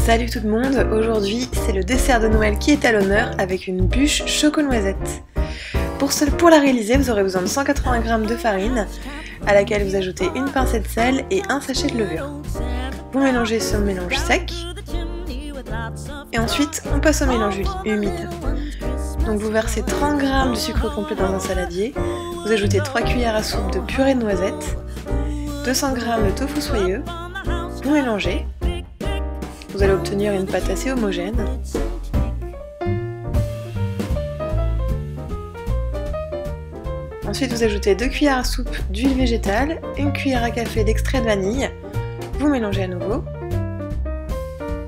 Salut tout le monde, aujourd'hui c'est le dessert de Noël qui est à l'honneur avec une bûche choco-noisette. Pour la réaliser, vous aurez besoin de 180 g de farine à laquelle vous ajoutez une pincée de sel et un sachet de levure. Vous mélangez ce mélange sec et ensuite on passe au mélange humide. Donc vous versez 30 g de sucre complet dans un saladier, vous ajoutez 3 cuillères à soupe de purée de noisettes, 200 g de tofu soyeux, vous mélangez. Vous allez obtenir une pâte assez homogène. Ensuite, vous ajoutez 2 cuillères à soupe d'huile végétale, 1 cuillère à café d'extrait de vanille. Vous mélangez à nouveau.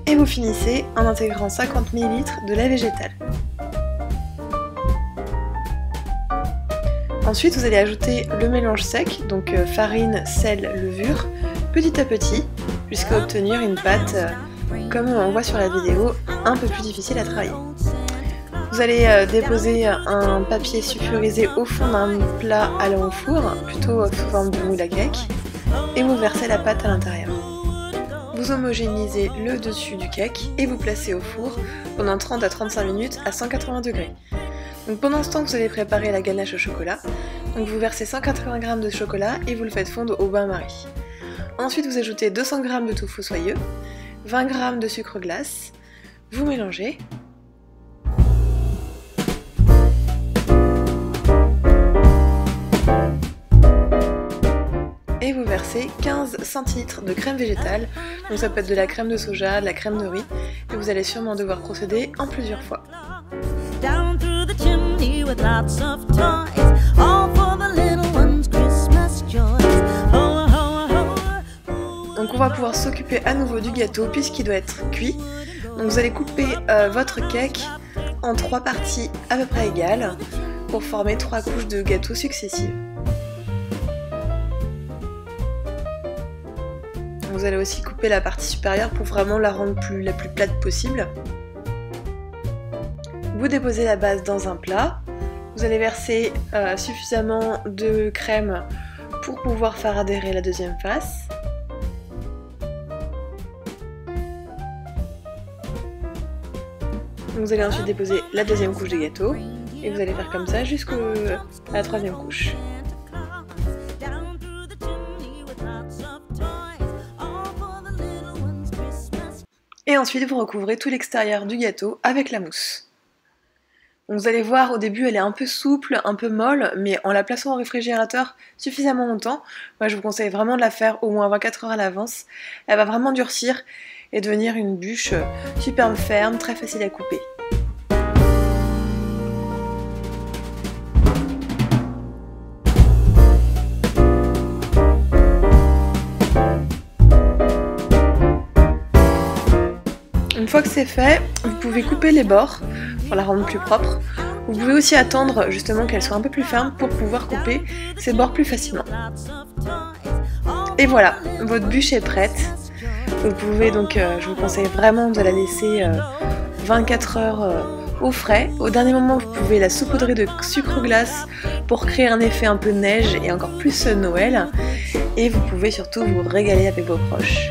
Et vous finissez en intégrant 50 ml de lait végétal. Ensuite, vous allez ajouter le mélange sec, donc farine, sel, levure, petit à petit, jusqu'à obtenir une pâte comme on voit sur la vidéo, un peu plus difficile à travailler. Vous allez déposer un papier sulfurisé au fond d'un plat allant au four, plutôt sous forme de moule à cake, et vous versez la pâte à l'intérieur. Vous homogénéisez le dessus du cake et vous placez au four pendant 30 à 35 minutes à 180 degrés. Donc pendant ce temps que vous allez préparer la ganache au chocolat, donc vous versez 180 g de chocolat et vous le faites fondre au bain-marie. Ensuite vous ajoutez 200 g de tofu soyeux, 20 g de sucre glace, vous mélangez. Et vous versez 15 centilitres de crème végétale, donc ça peut être de la crème de soja, de la crème de riz, et vous allez sûrement devoir procéder en plusieurs fois. Donc on va pouvoir s'occuper à nouveau du gâteau puisqu'il doit être cuit. Donc vous allez couper votre cake en 3 parties à peu près égales pour former 3 couches de gâteau successives. Vous allez aussi couper la partie supérieure pour vraiment la rendre la plus plate possible. Vous déposez la base dans un plat. Vous allez verser suffisamment de crème pour pouvoir faire adhérer la deuxième face. Vous allez ensuite déposer la deuxième couche de gâteau et vous allez faire comme ça jusqu'à la troisième couche. Et ensuite vous recouvrez tout l'extérieur du gâteau avec la mousse. Donc vous allez voir, au début elle est un peu souple, un peu molle, mais en la plaçant au réfrigérateur suffisamment longtemps, moi je vous conseille vraiment de la faire au moins 24 heures à l'avance. Elle va vraiment durcir et devenir une bûche super ferme, très facile à couper. Une fois que c'est fait, vous pouvez couper les bords pour la rendre plus propre. Vous pouvez aussi attendre justement qu'elle soit un peu plus ferme pour pouvoir couper ces bords plus facilement. Et voilà, votre bûche est prête. Vous pouvez donc, je vous conseille vraiment de la laisser 24 heures au frais. Au dernier moment, vous pouvez la saupoudrer de sucre glace pour créer un effet un peu neige et encore plus Noël. Et vous pouvez surtout vous régaler avec vos proches.